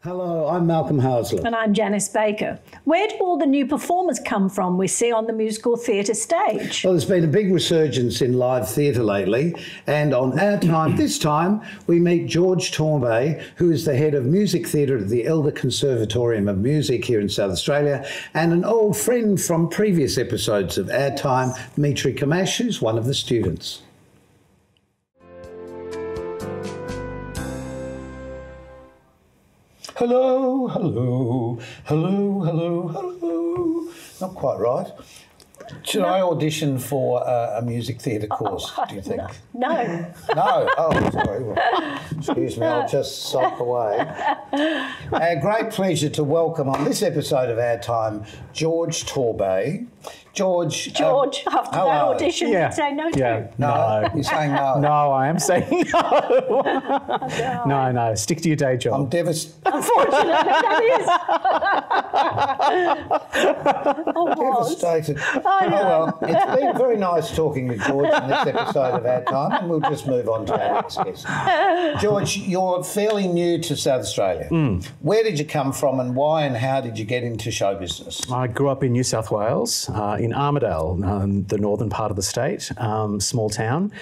Hello, I'm Malcolm Houslett. And I'm Janice Baker. Where do all the new performers come from we see on the musical theatre stage? Well, there's been a big resurgence in live theatre lately, and on Our Time, this time, we meet George Torbay, who is the head of music theatre at the Elder Conservatorium of Music here in South Australia, and an old friend from previous episodes of Our Time, Mitre, Khammash, who's one of the students. Hello, hello, hello, hello, hello. Not quite right. Should I audition for a music theatre course, do you think? No. No? Oh, sorry. Well, excuse me, I'll just sulk away. A great pleasure to welcome on this episode of Our Time, George Torbay. George, after that audition, you'd say no to. No, you're saying no. No, I am saying no. No, stick to your day job. I'm devastated. Unfortunately, that is. Devastated. Oh, well, it's been very nice talking with George in this episode of Our Time, and we'll just move on to our next guest. George, you're fairly new to South Australia. Where did you come from, and why and how did you get into show business? I grew up in New South Wales, in Armidale, the northern part of the state, small town.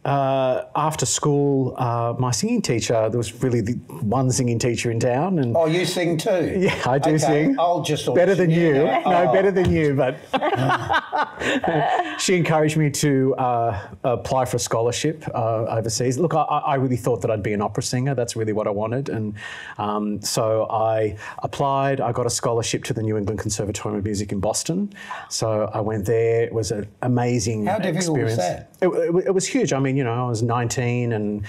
After school, my singing teacher, there was really the one singing teacher in town. And oh, you sing too? Yeah, I do sing. I'll just better than you. No, better than you, but she encouraged me to apply for a scholarship overseas. Look, I really thought that I'd be an opera singer. That's really what I wanted. And so I applied. I got a scholarship to the New England Conservatorium of Music in Boston. So I went there. It was an amazing experience. How difficult was that? It was huge. I mean, I was 19 and,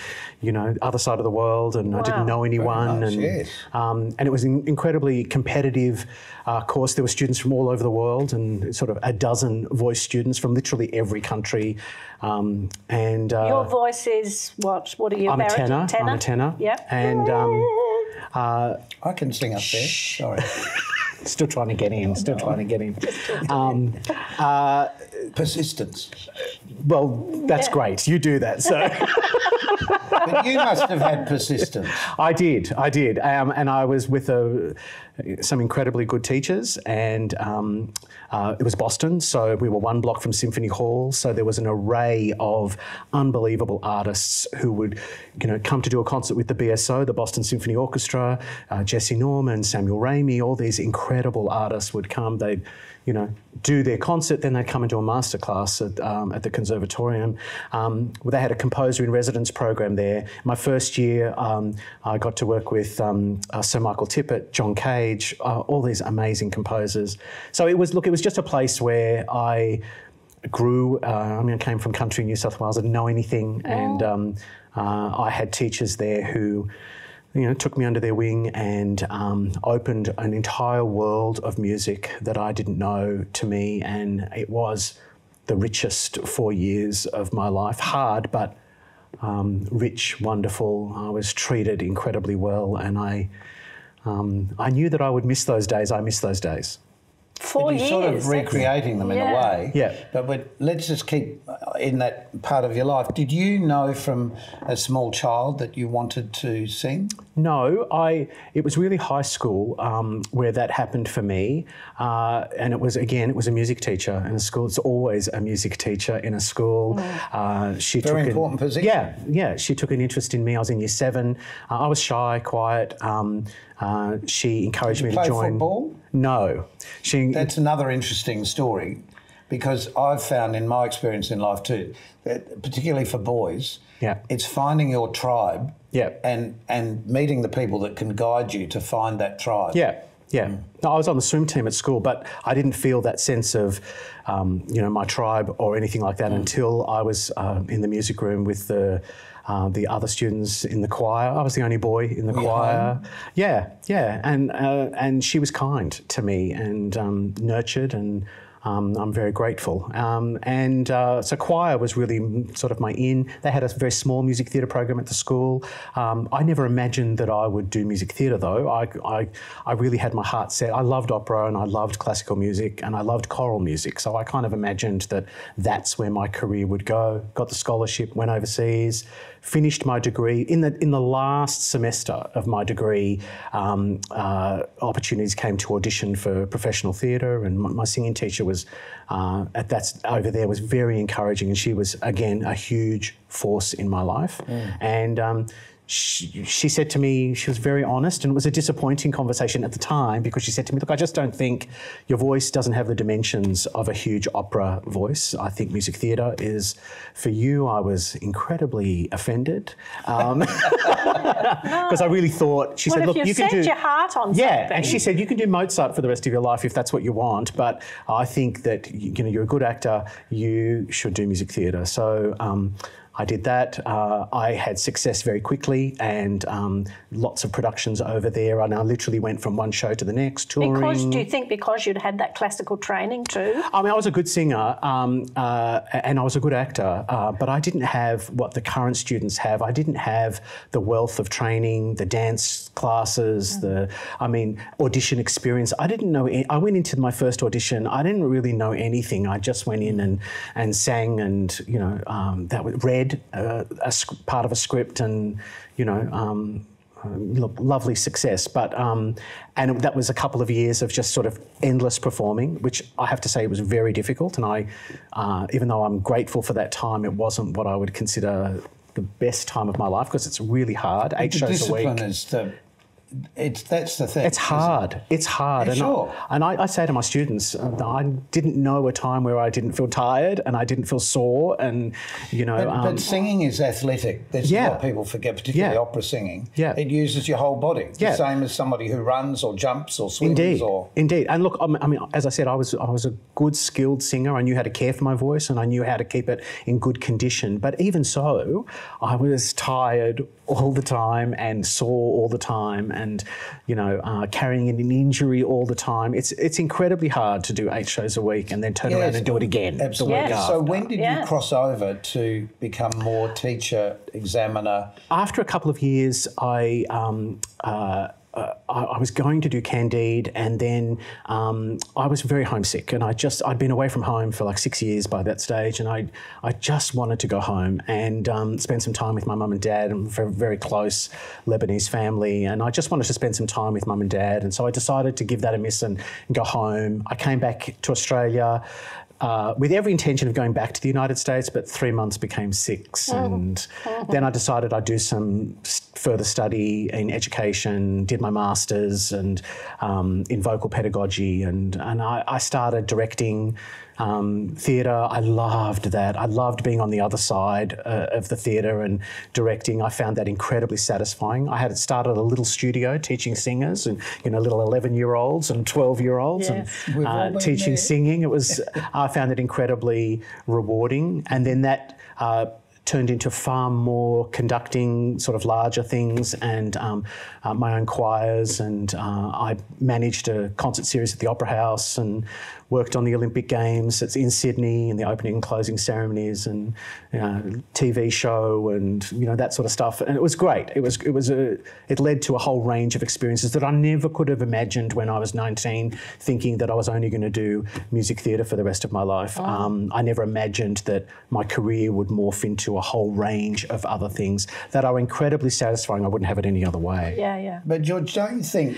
other side of the world, and I didn't know anyone. Nice, yes. And it was an incredibly competitive course. There were students from all over the world, and sort of a dozen voice students from literally every country. Your voice is what? What are you? I'm a tenor. I'm a tenor. Yep. And I can sing up there. Sorry. Still trying to get in. Persistence. Well, that's great. You do that. So. But you must have had persistence. I did. And I was with some incredibly good teachers, and it was Boston, so we were one block from Symphony Hall, so there was an array of unbelievable artists who would come to do a concert with the BSO, the Boston Symphony Orchestra, Jesse Norman, Samuel Ramey, all these incredible artists would come. They'd do their concert, then they'd come and do a masterclass at the conservatorium. They had a composer in residence program there. My first year, I got to work with Sir Michael Tippett, John Cage, all these amazing composers. So it was just a place where I grew. I came from country New South Wales, I didn't know anything, and I had teachers there who took me under their wing and opened an entire world of music that I didn't know to me, and it was the richest 4 years of my life. Hard, but rich, wonderful. I was treated incredibly well, and I knew that I would miss those days. I miss those days. 4 years. You're sort of recreating them in a way. Yeah. But let's just keep in that part of your life. Did you know from a small child that you wanted to sing? No, it was really high school where that happened for me. And it was a music teacher in a school. It's always a music teacher in a school. Very important position. Yeah. She took an interest in me. I was in year 7. I was shy, quiet. She encouraged me to join. Play football? No. That's another interesting story, because I've found in my experience in life too, that particularly for boys, it's finding your tribe and meeting the people that can guide you to find that tribe. Yeah. No, I was on the swim team at school, but I didn't feel that sense of, my tribe or anything like that until I was in the music room with the other students in the choir. I was the only boy in the choir. Yeah, and she was kind to me and nurtured, and I'm very grateful. So choir was really sort of my in. They had a very small music theatre program at the school. I never imagined that I would do music theatre though. I really had my heart set. I loved opera and I loved classical music and I loved choral music. So I kind of imagined that that's where my career would go. Got the scholarship, went overseas, finished my degree. In the last semester of my degree, opportunities came to audition for professional theatre, and my singing teacher was over there was very encouraging, and she was again a huge force in my life. And she said to me, she was very honest, and it was a disappointing conversation at the time because she said to me, look, I just don't think your voice doesn't have the dimensions of a huge opera voice. I think music theatre is for you. I was incredibly offended because I really thought, she said, look, you can do... your heart on yeah, something. and she said, you can do Mozart for the rest of your life if that's what you want, but I think that you're a good actor, you should do music theatre. So I did that. I had success very quickly and lots of productions over there. And I literally went from one show to the next, touring. Do you think because you'd had that classical training too? I mean, I was a good singer and I was a good actor, but I didn't have what the current students have. I didn't have the wealth of training, the dance classes, audition experience. I didn't know. I went into my first audition. I didn't really know anything. I just went in and sang and, that was read part of a script and, lovely success. But and that was a couple of years of just sort of endless performing, which I have to say was very difficult. And I, even though I'm grateful for that time, it wasn't what I would consider the best time of my life because it's really hard. 8 shows a week. Discipline is that's the thing. It's hard. It's hard. Yeah, sure. And I say to my students, I didn't know a time where I didn't feel tired and I didn't feel sore and, But singing is athletic. That's what people forget, particularly opera singing. Yeah. It uses your whole body. The same as somebody who runs or jumps or swims. Indeed. And look, I mean, as I said, I was a good, skilled singer. I knew how to care for my voice and I knew how to keep it in good condition. But even so, I was tired all the time and sore all the time and, carrying an injury all the time. It's incredibly hard to do 8 shows a week and then turn around and do it again. Absolutely. The week after. So when did you cross over to become more teacher, examiner? After a couple of years, I was going to do Candide and then I was very homesick and I'd been away from home for like 6 years by that stage and I just wanted to go home and spend some time with my mum and dad and very, very close Lebanese family and I just wanted to spend some time with mum and dad and so I decided to give that a miss and go home. I came back to Australia with every intention of going back to the United States, but 3 months became 6. And then I decided I'd do some further study in education, did my master's and in vocal pedagogy. And I started directing theatre. I loved that. I loved being on the other side of the theatre and directing. I found that incredibly satisfying. I had started a little studio teaching singers and, little 11-year-olds and 12-year-olds and teaching singing. It was, I found it incredibly rewarding. And then that turned into far more conducting sort of larger things and my own choirs and I managed a concert series at the Opera House and worked on the Olympic Games. It's in Sydney and the opening and closing ceremonies and TV show and that sort of stuff. And it was great. It led to a whole range of experiences that I never could have imagined when I was 19, thinking that I was only going to do music theatre for the rest of my life. I never imagined that my career would morph into a whole range of other things that are incredibly satisfying. I wouldn't have it any other way. Yeah. But George, don't you think,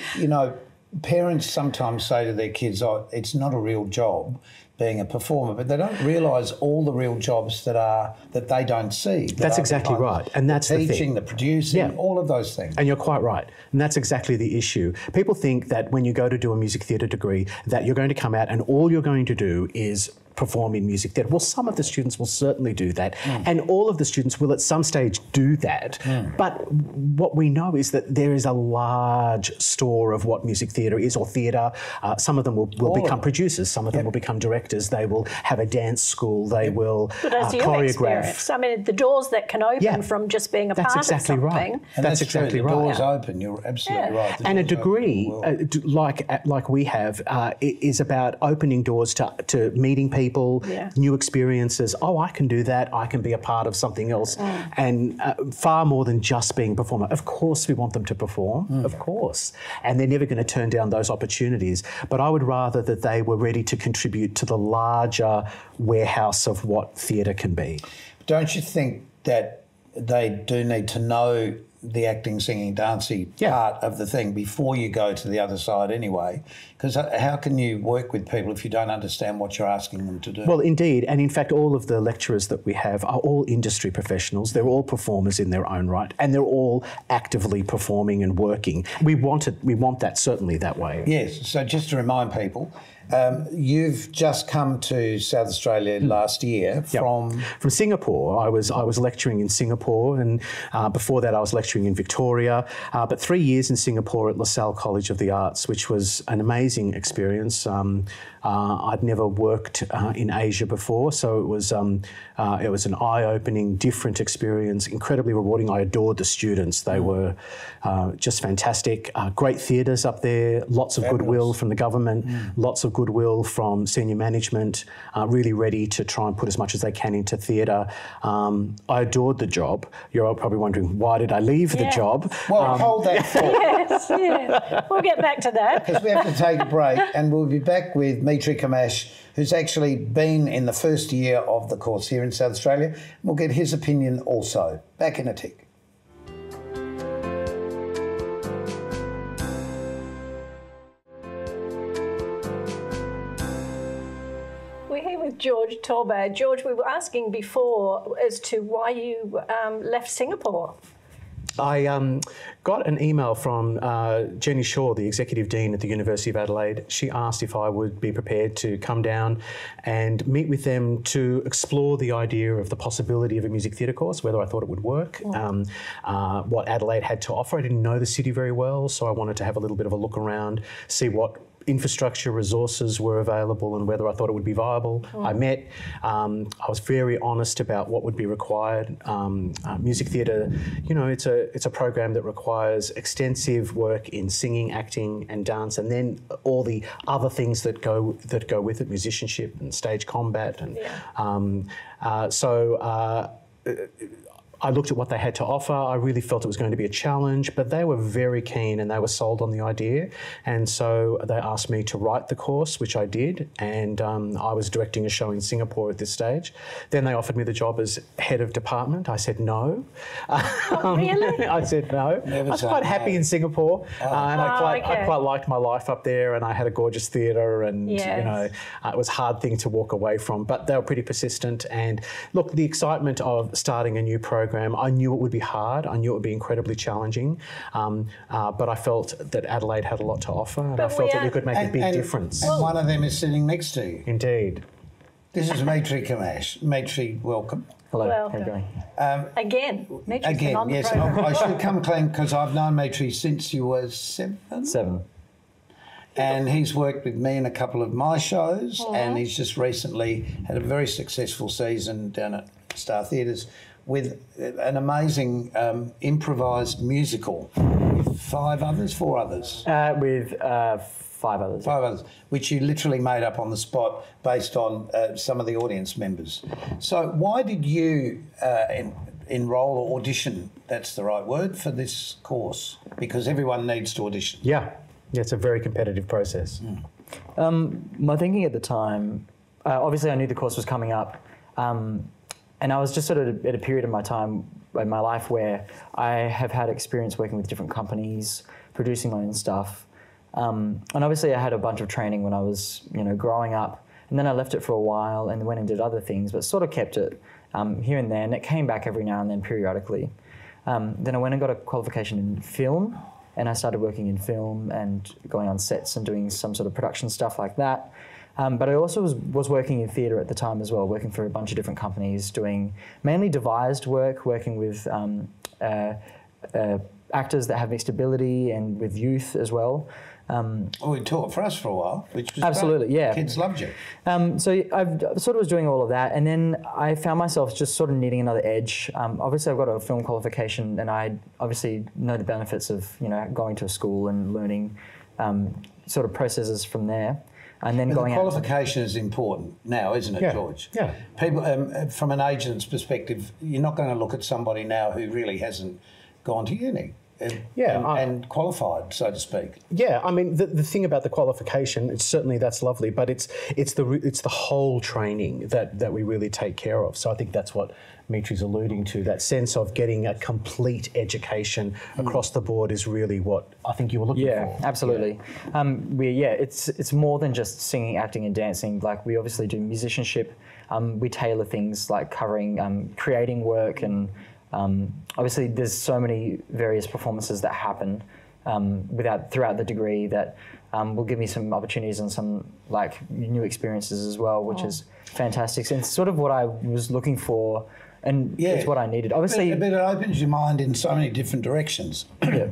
parents sometimes say to their kids, it's not a real job being a performer, but they don't realise all the real jobs that they don't see. That's exactly right. And that's the thing. Teaching, the producing, all of those things. And you're quite right. And that's exactly the issue. People think that when you go to do a music theatre degree that you're going to come out and all you're going to do is perform in music theatre. Well, some of the students will certainly do that, and all of the students will at some stage do that. But what we know is that there is a large store of what music theatre is, or theatre. Some of them will become producers, some of them will become directors, they will have a dance school, they will But as you choreograph. experience, I mean, the doors that can open from just being a part of something. Right. And that's exactly true. right. The doors open, you're absolutely right. The And a doors degree, open the world. like we have, is about opening doors to meeting people, new experiences. Oh, I can do that. I can be a part of something else, and far more than just being a performer. Of course, we want them to perform, of course, and they're never going to turn down those opportunities. But I would rather that they were ready to contribute to the larger warehouse of what theatre can be. Don't you think that they do need to know the acting, singing, dancing part of the thing before you go to the other side anyway? Because how can you work with people if you don't understand what you're asking them to do? Well, indeed. And in fact, all of the lecturers that we have are all industry professionals. They're all performers in their own right, and they're all actively performing and working. We want that certainly that way. Yes. So just to remind people, you've just come to South Australia last year from Singapore. I was lecturing in Singapore, and before that I was lecturing in Victoria. But 3 years in Singapore at LaSalle College of the Arts, which was an amazing experience. I'd never worked in Asia before, so it was an eye-opening, different experience, incredibly rewarding. I adored the students; they were just fantastic. Great theatres up there, lots of goodwill from the government, lots of goodwill from senior management, really ready to try and put as much as they can into theatre. I adored the job. You're probably wondering, why did I leave the job? Well, hold that thought. Yes. We'll get back to that. Because we have to take a break, and we'll be back with Mitre Khammash, who's actually been in the first year of the course here in South Australia. We'll get his opinion also. Back in a tick. We're here with George Torbay. George, we were asking before as to why you left Singapore. I got an email from Jenny Shaw, the Executive Dean at the University of Adelaide. She asked if I would be prepared to come down and meet with them to explore the idea of the possibility of a music theatre course, whether I thought it would work, what Adelaide had to offer. I didn't know the city very well, so I wanted to have a little bit of a look around, see what infrastructure resources were available and whether I thought it would be viable. I met. I was very honest about what would be required. Music theatre, you know, it's a program that requires extensive work in singing, acting, and dance, and then all the other things that go with it, musicianship and stage combat, and I looked at what they had to offer. I really felt it was going to be a challenge, but they were very keen and they were sold on the idea. And so they asked me to write the course, which I did. And I was directing a show in Singapore at this stage. Then they offered me the job as head of department. I said no. Really? I said no. I was quite happy in Singapore, and I quite liked my life up there. And I had a gorgeous theatre, and you know, it was a hard thing to walk away from. But they were pretty persistent. And look, the excitement of starting a new program, I knew it would be hard. I knew it would be incredibly challenging, but I felt that Adelaide had a lot to offer, and I felt that we could make a big difference. And one of them is sitting next to you. Indeed. This is Mitre Khammash. Mitre, welcome. Hello, Welcome. how are you going? Again, Mitre's been on the Yes. program. I should come clean because I've known Mitre since you were 7. 7. And he's worked with me in a couple of my shows, and he's just recently had a very successful season down at Star Theatres with an amazing improvised musical with 4 others. With 5 others. 5 others, which you literally made up on the spot based on some of the audience members. So why did you enrol or audition, that's the right word, for this course? Because everyone needs to audition. Yeah, it's a very competitive process. My thinking at the time, obviously I knew the course was coming up, and I was just sort of at a period of my time in my life where I have had experience working with different companies, producing my own stuff. And obviously I had a bunch of training when I was, growing up, and then I left it for a while and went and did other things, but sort of kept it here and there, and it came back every now and then periodically. Then I went and got a qualification in film, and I started working in film and going on sets and doing some sort of production stuff like that. But I also was working in theatre at the time as well, working for a bunch of different companies, doing mainly devised work, working with actors that have mixed ability and with youth as well. Well, you taught for us for a while, which was Absolutely, great. yeah. Kids loved you. So I sort of was doing all of that, and then I found myself just sort of needing another edge. Obviously, I've got a film qualification, and I obviously know the benefits of going to a school and learning sort of processes from there. And then going the qualification is important now, isn't it, George? Yeah. People, from an agent's perspective, you're not going to look at somebody now who really hasn't gone to uni. And qualified, so to speak. Yeah, I mean, the thing about the qualification, it's certainly that's lovely, but it's the whole training that we really take care of. So I think that's what Mitre's alluding to. That sense of getting a complete education across the board is really what I think you were looking for. Yeah, absolutely. It's more than just singing, acting, and dancing. Like, we obviously do musicianship. We tailor things like covering, creating work, and obviously there's so many various performances that happen throughout the degree that will give me some opportunities and some new experiences as well, which is fantastic. And it's sort of what I was looking for, and it's what I needed. Obviously, but it opens your mind in so many different directions,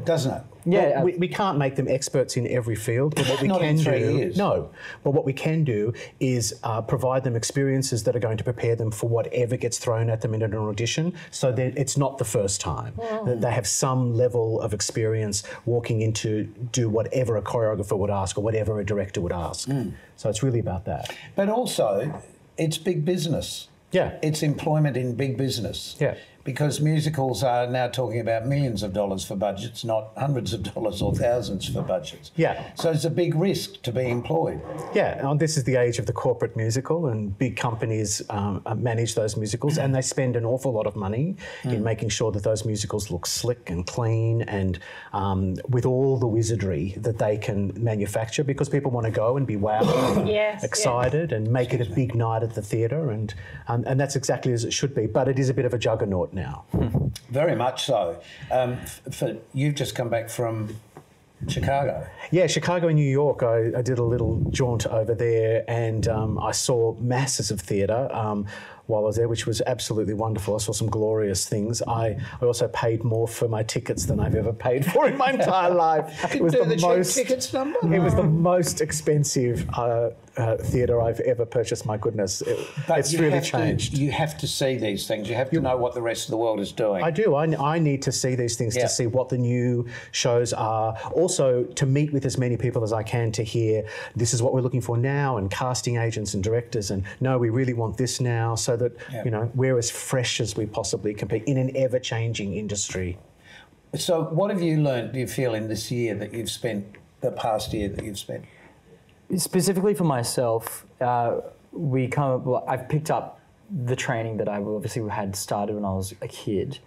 doesn't it? Yeah, well, we can't make them experts in every field, but what we Not can in 3 do, years. no, but what we can do is provide them experiences that are going to prepare them for whatever gets thrown at them in an audition, so that it's not the first time. That they have some level of experience walking into do whatever a choreographer would ask or whatever a director would ask. So it's really about that. But also, it's big business. Yeah. It's employment in big business. Yeah. Because musicals are now talking about millions of dollars for budgets, not hundreds of dollars or thousands for budgets. Yeah. So it's a big risk to be employed. Yeah, and this is the age of the corporate musical, and big companies manage those musicals, and they spend an awful lot of money in making sure that those musicals look slick and clean and with all the wizardry that they can manufacture, because people want to go and be wowed and excited and make it a big night at the theatre, and that's exactly as it should be. But it is a bit of a juggernaut now. Very much so. You've just come back from Chicago. Yeah, Chicago and New York. I did a little jaunt over there, and I saw masses of theatre while I was there, which was absolutely wonderful. I saw some glorious things. I also paid more for my tickets than I've ever paid for in my entire life. It was the most tickets number. It was the most expensive theatre I've ever purchased. My goodness, it's really changed. You have to see these things. You have to know what the rest of the world is doing. I do. I need to see these things to see what the new shows are. Also, to meet with as many people as I can to hear this is what we're looking for now, and casting agents and directors, and no, we really want this now, so that we're as fresh as we possibly can be in an ever-changing industry. So, what have you learned? Do you feel in this year that you've spent, the past year that you've spent? Specifically for myself, I've picked up the training that I obviously had started when I was a kid.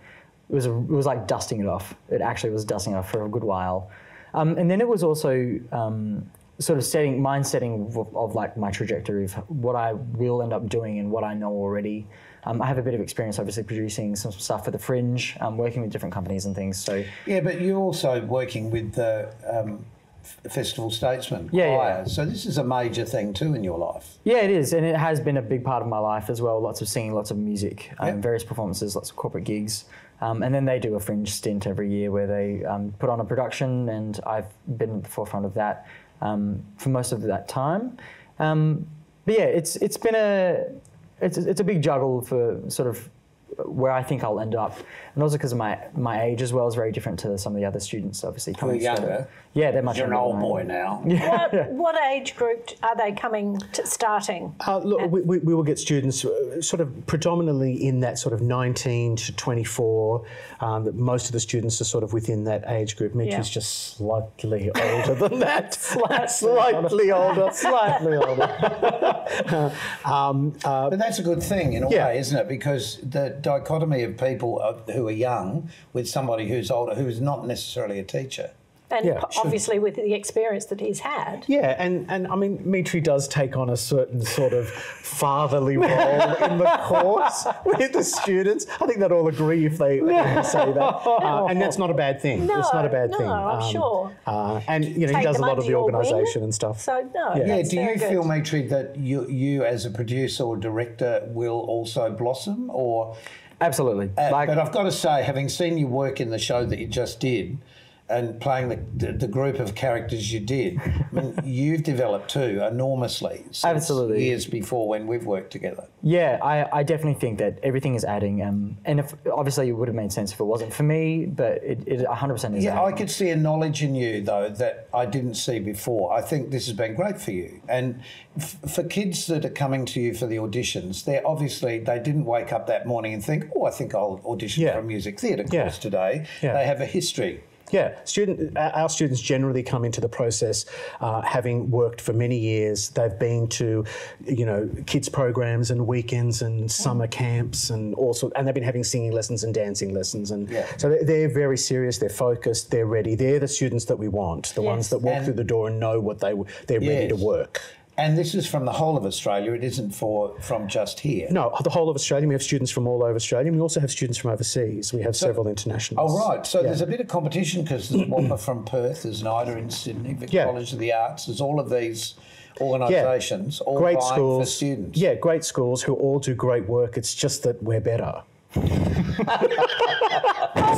It was like dusting it off. It actually was dusting it off for a good while. And then it was also sort of setting of like my trajectory of what I will end up doing and what I know already. I have a bit of experience, obviously, producing some stuff for the Fringe, working with different companies and things. So yeah, but you're also working with the Festival Statesman choir. Yeah. So this is a major thing too in your life. Yeah, it is, and it has been a big part of my life as well. Lots of singing, lots of music, various performances, lots of corporate gigs. And then they do a Fringe stint every year where they put on a production, and I've been at the forefront of that for most of that time. But yeah, it's a big juggle for sort of where I think I'll end up, and also because of my age as well is very different to some of the other students. Obviously, coming younger. Yeah, they're much younger. You're an old boy now. What age group are they starting? Look, we will get students sort of predominantly in that sort of 19 to 24. Most of the students are sort of within that age group. Mitch is just slightly older than that. Slightly older. But that's a good thing in a way, isn't it? Because the dichotomy of people who are young with somebody who's older, who is not necessarily a teacher. And Yeah, sure. obviously with the experience that he's had. Yeah, and I mean, Mitre does take on a certain sort of fatherly role in the course with the students. I think they'd all agree if they say that. And that's not a bad thing. No, it's not a bad thing. I'm sure. And, you know, he Take does a them lot of under the your wing. organisation and stuff. So, no, Yeah. that's Do you very good. feel, Mitre, that you as a producer or director will also blossom? Or Absolutely. but I've got to say, having seen you work in the show that you just did, and playing the group of characters you did, I mean, you've developed too enormously since Absolutely. years before when we've worked together. Yeah, I definitely think that everything is adding. And if, obviously it would have made sense if it wasn't for me, but it 100% is Yeah, I adding. could see a knowledge in you, though, that I didn't see before. I think this has been great for you. And for kids that are coming to you for the auditions, they didn't wake up that morning and think, oh, I think I'll audition Yeah. for a music theatre Yeah. course today. Yeah. They have a history. Yeah, our students generally come into the process having worked for many years. They've been to, you know, kids programs and weekends and summer camps and also, and they've been having singing lessons and dancing lessons, and so they're very serious. They're focused. They're ready. They're the students that we want, the ones that walk through the door and know what they're ready to work. And this is from the whole of Australia. It isn't from just here. No, the whole of Australia. We have students from all over Australia. And we also have students from overseas. We have several internationals. Oh, right. So there's a bit of competition because there's Whopper from Perth, there's NIDA in Sydney, Vic College of the Arts. There's all of these organisations all great vying schools for students. Yeah, great schools who all do great work. It's just that we're better. It's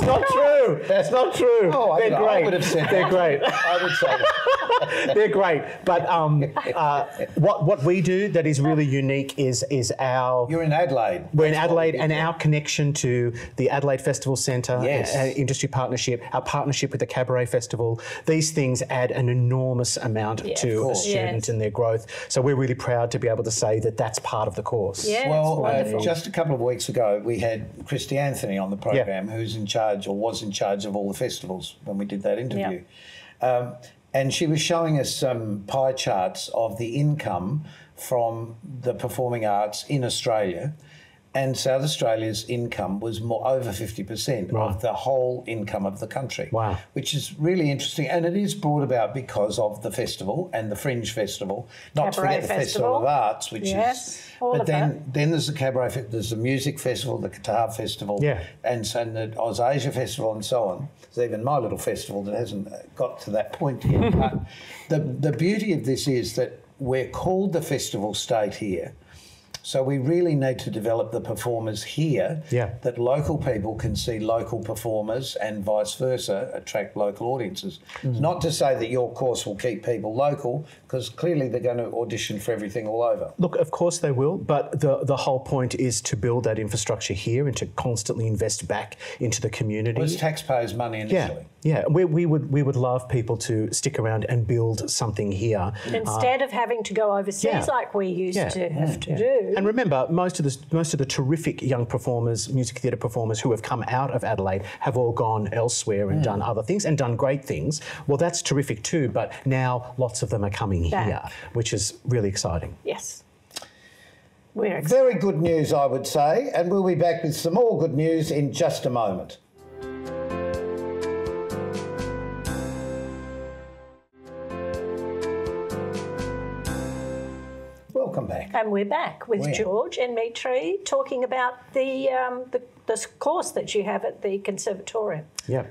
not true. That's not true. Oh, They're great. I would have said They're that. great. I would say that. They're great. But what we do that is really unique is our... You're in Adelaide. We're in That's what Adelaide, we and do. our connection to the Adelaide Festival Centre, Yes. industry partnership, our partnership with the Cabaret Festival, these things add an enormous amount to a student and their growth. So we're really proud to be able to say that that's part of the course. Yeah, it's Well, wonderful. just a couple of weeks ago, we had Christy Anthony on the program, who's in charge or was in charge of all the festivals when we did that interview. And she was showing us some pie charts of the income from the performing arts in Australia. And South Australia's income was over 50% of the whole income of the country. Wow. Which is really interesting. And it is brought about because of the festival and the Fringe Festival. Not to Cabaret forget the Festival of Arts, which is... all But of then there's the Cabaret, there's the Music Festival, the Guitar Festival, and the Ausasia Festival and so on. There's even my little festival that hasn't got to that point yet. But the beauty of this is that we're called the festival state here. So we really need to develop the performers here that local people can see local performers and vice versa, attract local audiences. Not to say that your course will keep people local, because clearly they're going to audition for everything all over. Look, of course they will, but the whole point is to build that infrastructure here and to constantly invest back into the community. Well, it's taxpayers' money initially. Yeah, we would love people to stick around and build something here. Instead of having to go overseas like we used to have to do. And remember, most of the terrific young performers, music theatre performers who have come out of Adelaide have all gone elsewhere and done other things and done great things. Well, that's terrific too, but now lots of them are coming here, which is really exciting. Yes. We're excited. Very good news, I would say, and we'll be back with some more good news in just a moment. Welcome back. And we're back with George and Mitre talking about the course that you have at the Conservatorium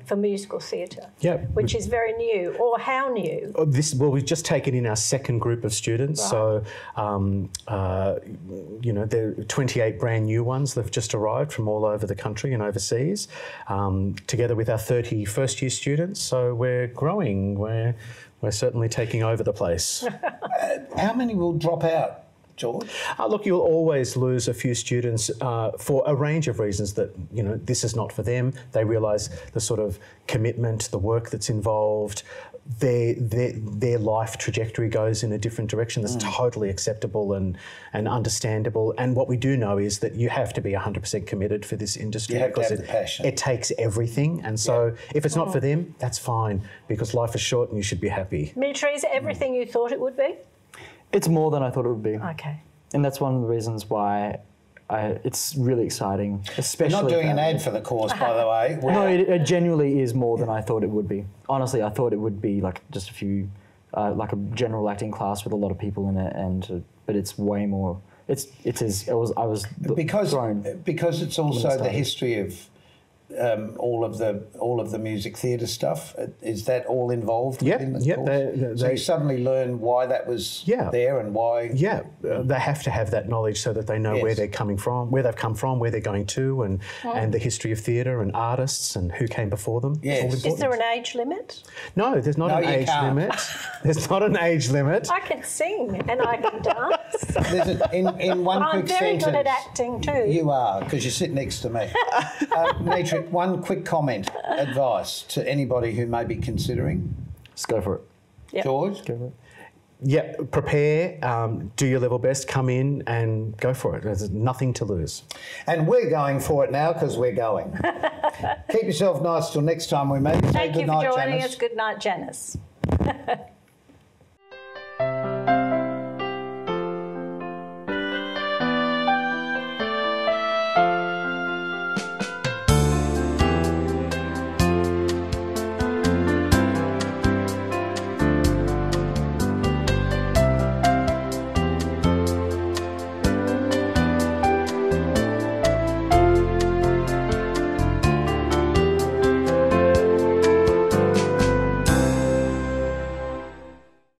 for musical theatre, which is very new, or how new? We've just taken in our second group of students, so you know, there are 28 brand new ones that have just arrived from all over the country and overseas, together with our 30 first year students. So we're growing. We're certainly taking over the place. How many will drop out, George? Look, you'll always lose a few students for a range of reasons that, you know, this is not for them. They realise the sort of commitment, the work that's involved, their life trajectory goes in a different direction. That's totally acceptable and understandable. And what we do know is that you have to be 100% committed for this industry. You have to have the passion. It takes everything. And so if it's not for them, that's fine, because life is short and you should be happy. Mitre, is it everything you thought it would be? It's more than I thought it would be. Okay. And that's one of the reasons why it's really exciting, especially. We're not doing an ad for the course, by the way. No, it genuinely is more than I thought it would be. Honestly, I thought it would be like just a few, like a general acting class with a lot of people in it, but it's way more. I was thrown because it's also the history of all of the music theatre stuff. Is that all involved within the course? So you suddenly learn why that was there and why. Yeah, they have to have that knowledge so that they know where they're coming from, where they've come from, where they're going to, and the history of theatre and artists and who came before them. Yes. Is there an age limit? No, there's not an age limit. There's not an age limit. I can sing and I can dance. In one quick sentence. I'm very good at acting too. You are, because you sit next to me. Mitre, one quick comment, advice to anybody who may be considering. Just go for it. Yep. George? Go for it. Yeah, prepare, do your level best, come in and go for it. There's nothing to lose. And we're going for it now because we're going. Keep yourself nice till next time we meet. Thank you for joining us. Good night, Janice.